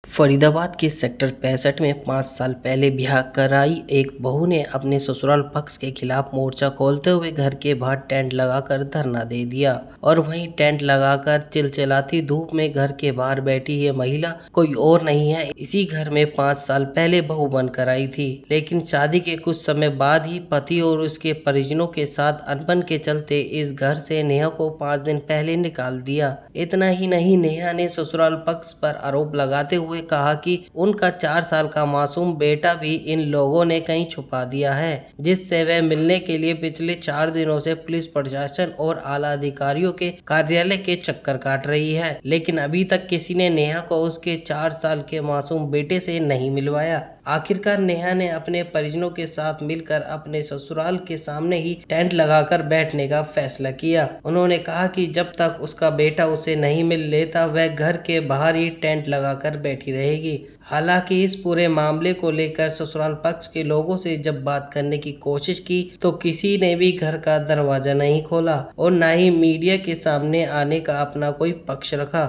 फरीदाबाद के सेक्टर 65 में 5 साल पहले ब्याह कराई एक बहू ने अपने ससुराल पक्ष के खिलाफ मोर्चा खोलते हुए घर के बाहर टेंट लगाकर धरना दे दिया। और वहीं टेंट लगाकर चिलचिलाती धूप में घर के बाहर बैठी ये महिला कोई और नहीं है, इसी घर में 5 साल पहले बहू बनकर आई थी। लेकिन शादी के कुछ समय बाद ही पति और उसके परिजनों के साथ अनबन के चलते इस घर से नेहा को 5 दिन पहले निकाल दिया। इतना ही नहीं, नेहा ने ससुराल पक्ष पर आरोप लगाते हुए कहा कि उनका 4 साल का मासूम बेटा भी इन लोगों ने कहीं छुपा दिया है, जिससे वह मिलने के लिए पिछले 4 दिनों से पुलिस प्रशासन और आला अधिकारियों के कार्यालय के चक्कर काट रही है। लेकिन अभी तक किसी ने नेहा को उसके 4 साल के मासूम बेटे से नहीं मिलवाया। आखिरकार नेहा ने अपने परिजनों के साथ मिलकर अपने ससुराल के सामने ही टेंट लगाकर बैठने का फैसला किया। उन्होंने कहा कि जब तक उसका बेटा उसे नहीं मिल लेता वह घर के बाहर ही टेंट लगाकर बैठी रहेगी। हालांकि इस पूरे मामले को लेकर ससुराल पक्ष के लोगों से जब बात करने की कोशिश की तो किसी ने भी घर का दरवाजा नहीं खोला और न ही मीडिया के सामने आने का अपना कोई पक्ष रखा।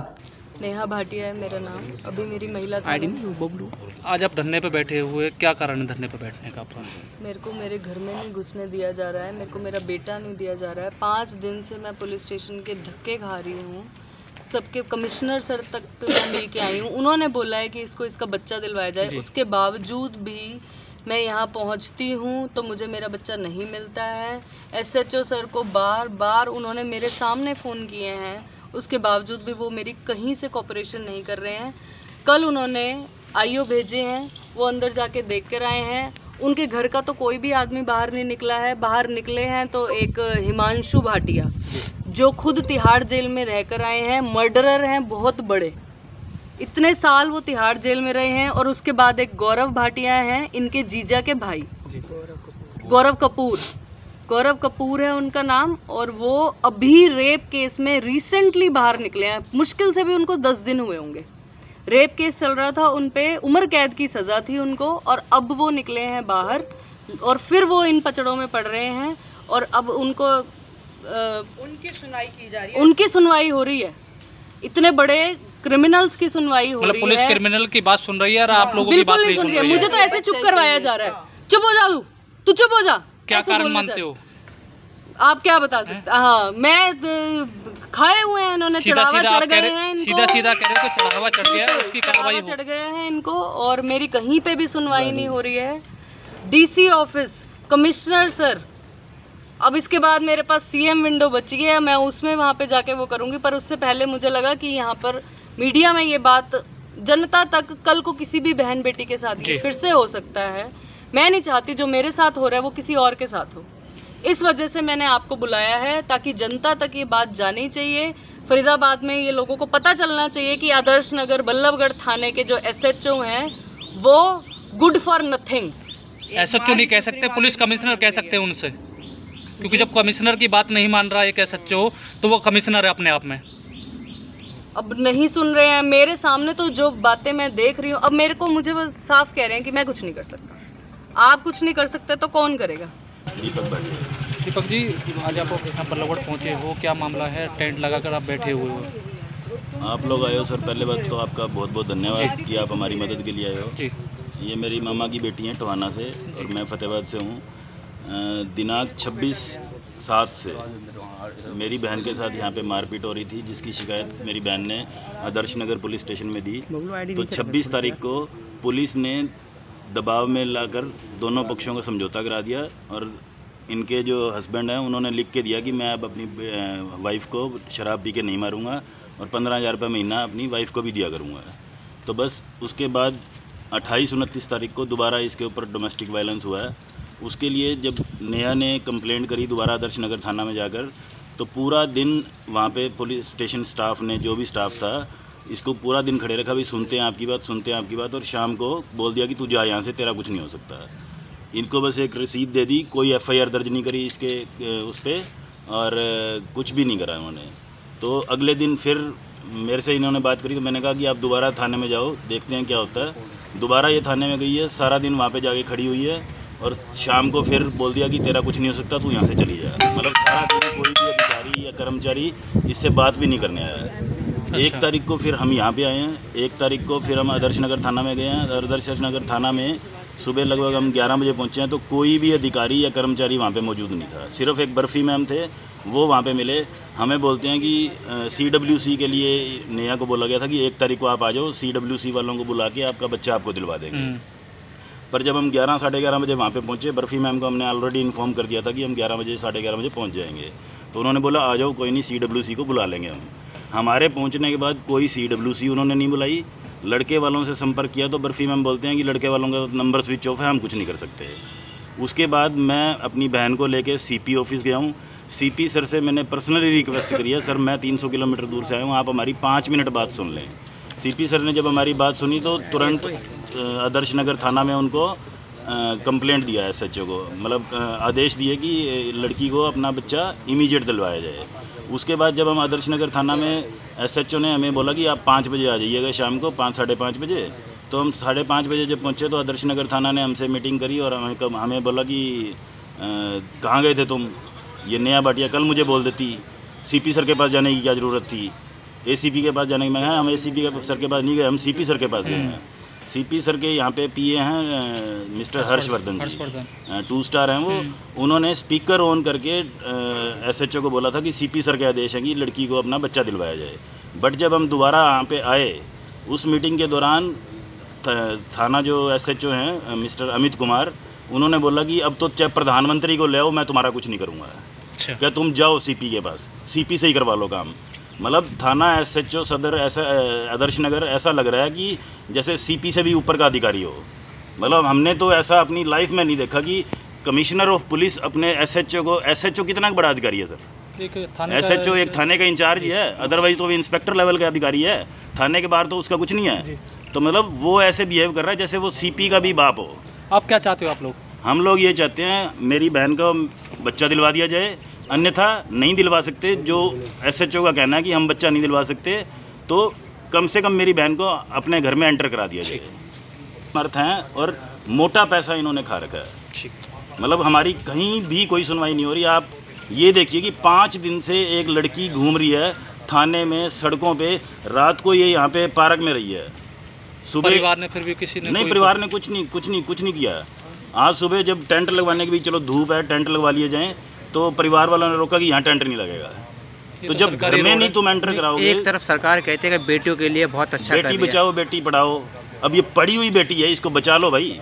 नेहा भाटिया है मेरा नाम। अभी मेरी महिला था। आज आप धरने पे बैठे हुए, क्या कारण है धरने पे बैठने का आपका? मेरे को मेरे घर में नहीं घुसने दिया जा रहा है, मेरे को मेरा बेटा नहीं दिया जा रहा है। 5 दिन से मैं पुलिस स्टेशन के धक्के खा रही हूँ। सबके कमिश्नर सर तक मैं मिल के आई हूँ, उन्होंने बोला है कि इसको इसका बच्चा दिलवाया जाए। उसके बावजूद भी मैं यहाँ पहुँचती हूँ तो मुझे मेरा बच्चा नहीं मिलता है। SHO सर को बार बार उन्होंने मेरे सामने फ़ोन किए हैं, उसके बावजूद भी वो मेरी कहीं से कोऑपरेशन नहीं कर रहे हैं। कल उन्होंने IO भेजे हैं, वो अंदर जाके देख कर आए हैं। उनके घर का तो कोई भी आदमी बाहर नहीं निकला है। बाहर निकले हैं तो एक हिमांशु भाटिया जो खुद तिहाड़ जेल में रहकर आए हैं, मर्डरर हैं बहुत बड़े। इतने साल वो तिहाड़ जेल में रहे हैं। और उसके बाद एक गौरव भाटिया हैं, इनके जीजा के भाई, गौरव कपूर है उनका नाम। और वो अभी रेप केस में रिसेंटली बाहर निकले हैं, मुश्किल से भी उनको 10 दिन हुए होंगे। रेप केस चल रहा था, उन पे उम्र कैद की सज़ा थी उनको, और अब वो निकले हैं बाहर और फिर वो इन पचड़ों में पड़ रहे हैं। और अब उनको उनकी सुनवाई की जा रही है, उनकी सुनवाई हो रही है। इतने बड़े क्रिमिनल्स की सुनवाई हो रही है। पुलिस क्रिमिनल की बात सुन रही है और आप लोगों की बात नहीं सुन रही है। मुझे तो ऐसे चुप करवाया जा रहा है। चुप हो जा तू चुप हो जा। क्या कारण मानते हो आप? क्या बता सकते? हाँ, मैं खाए हुए हैं इन्होंने, चढ़ावा चढ़ गए हैं इनको। सीधा कह रहे हो कि चढ़ावा चढ़ गया है, उसकी कार्रवाई चढ़ गए हैं इनको। और मेरी कहीं पे भी सुनवाई नहीं हो रही है। DC ऑफिस, कमिश्नर सर, अब इसके बाद मेरे पास CM विंडो बची है, मैं उसमें वहाँ पे जाके वो करूँगी। पर उससे पहले मुझे लगा कि यहाँ पर मीडिया में ये बात जनता तक, कल को किसी भी बहन बेटी के साथ फिर से हो सकता है। मैं नहीं चाहती जो मेरे साथ हो रहा है वो किसी और के साथ हो। इस वजह से मैंने आपको बुलाया है, ताकि जनता तक ये बात जानी चाहिए। फरीदाबाद में ये लोगों को पता चलना चाहिए कि आदर्श नगर बल्लभगढ़ थाने के जो SHO हैं वो गुड फॉर नथिंग। SHO नहीं कह सकते, पुलिस कमिश्नर कह सकते हैं उनसे, क्योंकि जब कमिश्नर की बात नहीं मान रहा है एक SHO तो वो कमिश्नर है अपने आप में। अब नहीं सुन रहे हैं मेरे सामने, तो जो बातें मैं देख रही हूँ, अब मुझे वो साफ कह रहे हैं कि मैं कुछ नहीं कर सकता। आप कुछ नहीं कर सकते तो कौन करेगा? दीपक जी, आज आप यहाँ बल्लभगढ़ पहुँचे हो, क्या मामला है? टेंट लगाकर आप बैठे हुए हो। आप लोग आए हो सर, पहले बात तो आपका बहुत बहुत धन्यवाद कि आप हमारी मदद के लिए आए हो। ये मेरी मामा की बेटी हैं टोहाना से और मैं फतेहाबाद से हूँ। दिनांक 26/7 से मेरी बहन के साथ यहाँ पे मारपीट हो रही थी, जिसकी शिकायत मेरी बहन ने आदर्श नगर पुलिस स्टेशन में दी। तो 26 तारीख को पुलिस ने दबाव में लाकर दोनों पक्षों को समझौता करा दिया और इनके जो हस्बैंड हैं उन्होंने लिख के दिया कि मैं अब अपनी वाइफ को शराब पी के नहीं मारूंगा और 15,000 रुपये महीना अपनी वाइफ को भी दिया करूंगा। तो बस उसके बाद 28-29 तारीख को दोबारा इसके ऊपर डोमेस्टिक वायलेंस हुआ है। उसके लिए जब नेहा ने कंप्लेंट करी दोबारा आदर्श नगर थाना में जाकर, तो पूरा दिन वहाँ पे पुलिस स्टेशन स्टाफ ने, जो भी स्टाफ था, इसको पूरा दिन खड़े रखा, भी सुनते हैं आपकी बात, और शाम को बोल दिया कि तू जा यहाँ से, तेरा कुछ नहीं हो सकता। इनको बस एक रसीद दे दी, कोई FIR दर्ज नहीं करी इसके उस पर और कुछ भी नहीं करा उन्होंने। तो अगले दिन फिर मेरे से इन्होंने बात करी, तो मैंने कहा कि आप दोबारा थाने में जाओ, देखते हैं क्या होता है। दोबारा ये थाने में गई है, सारा दिन वहाँ पे जाके खड़ी हुई है और शाम को फिर बोल दिया कि तेरा कुछ नहीं हो सकता, तू यहाँ से चली जा। मतलब सारा दिन कोई भी अधिकारी या कर्मचारी इससे बात भी नहीं करने आया है। 1 तारीख को फिर हम यहाँ पे आए हैं। 1 तारीख को फिर हम आदर्श नगर थाना में गए हैं। आदर्श नगर थाना में सुबह लगभग हम 11 बजे पहुँचे हैं, तो कोई भी अधिकारी या कर्मचारी वहाँ पे मौजूद नहीं था। सिर्फ एक बर्फ़ी मैम थे, वो वहाँ पे मिले। हमें बोलते हैं कि CWC के लिए नेहा को बोला गया था कि 1 तारीख को आप आ जाओ, CWC वालों को बुला के आपका बच्चा आपको दिलवा देंगे। पर जब हम 11 साढ़े 11 बजे वहाँ पे पहुँचे, बर्फ़ी मैम को हमने ऑलरेडी इन्फॉर्म कर दिया था कि हम 11 बजे साढ़े 11 बजे पहुँच जाएंगे। तो उन्होंने बोला आ जाओ, कोई नहीं, CWC को बुला लेंगे हम। हमारे पहुँचने के बाद कोई CWC उन्होंने नहीं बुलाई। लड़के वालों से संपर्क किया तो बर्फ़ी मैम बोलते हैं कि लड़के वालों का नंबर स्विच ऑफ है, हम कुछ नहीं कर सकते। उसके बाद मैं अपनी बहन को लेके CP ऑफिस गया हूँ। CP सर से मैंने पर्सनली रिक्वेस्ट करी है, सर मैं 300 किलोमीटर दूर से आया हूँ, आप हमारी 5 मिनट बात सुन लें। CP सर ने जब हमारी बात सुनी तो तुरंत आदर्श नगर थाना में उनको कंप्लेंट दिया है, SHO को, मतलब आदेश दिए कि लड़की को अपना बच्चा इमीडिएट दिलवाया जाए। उसके बाद जब हम आदर्श नगर थाना में, SHO ने हमें बोला कि आप 5 बजे आ जाइएगा शाम को, 5 साढ़े 5 बजे। तो हम 5:30 बजे जब पहुँचे तो आदर्श नगर थाना ने हमसे मीटिंग करी और हमें बोला कि कहाँ गए थे तुम, ये नेहा भाटिया कल मुझे बोल देती, CP सर के पास जाने की क्या ज़रूरत थी, ACP के पास जाने की। मैं हम ACP के सर के पास नहीं गए, हम CP सर के पास गए हैं। CP सर के यहाँ पे PA हैं मिस्टर हर्षवर्धन जी, 2 स्टार हैं वो। उन्होंने स्पीकर ऑन करके SHO को बोला था कि CP सर के आदेश है कि लड़की को अपना बच्चा दिलवाया जाए। बट जब हम दोबारा यहाँ पे आए, उस मीटिंग के दौरान थाना जो SHO हैं मिस्टर अमित कुमार, उन्होंने बोला कि अब तो चाहे प्रधानमंत्री को ले आओ, मैं तुम्हारा कुछ नहीं करूँगा। अच्छा। क्या तुम जाओ CP के पास, CP से ही करवा लो काम। मतलब थाना SHO सदर ऐसा आदर्श नगर ऐसा लग रहा है कि जैसे CP से भी ऊपर का अधिकारी हो। मतलब हमने तो ऐसा अपनी लाइफ में नहीं देखा कि कमिश्नर ऑफ पुलिस अपने SHO को, SHO कितना बड़ा अधिकारी है सर? SHO एक थाने का इंचार्ज ही है, अदरवाइज तो वो इंस्पेक्टर लेवल का अधिकारी है। थाने के बाहर तो उसका कुछ नहीं है। तो मतलब वो ऐसे बिहेव कर रहा है जैसे वो CP का भी बाप हो। आप क्या चाहते हो आप लोग? हम लोग ये चाहते हैं मेरी बहन का बच्चा दिलवा दिया जाए, अन्यथा नहीं दिलवा सकते। जो SHO का कहना है कि हम बच्चा नहीं दिलवा सकते, तो कम से कम मेरी बहन को अपने घर में एंटर करा दिया जाए। अर्थ हैं और मोटा पैसा इन्होंने खा रखा है। मतलब हमारी कहीं भी कोई सुनवाई नहीं हो रही। आप ये देखिए कि 5 दिन से एक लड़की घूम रही है थाने में, सड़कों पे। रात को ये यहाँ पे पार्क में रही है। सुबह परिवार ने फिर भी किसी ने नहीं, परिवार ने कुछ नहीं किया। आज सुबह जब टेंट लगवाने की भी चलो धूप है, टेंट लगवा लिए जाएँ, तो परिवार वालों ने रोका कि यहाँ टेंट नहीं लगेगा। तो जब घर में नहीं तुम एंटर कराओगे। एक तरफ सरकार कहते हैं कि बेटियों के लिए बहुत अच्छा बेटी बचाओ बेटी पढ़ाओ, अब ये पढ़ी हुई बेटी है, इसको बचा लो भाई।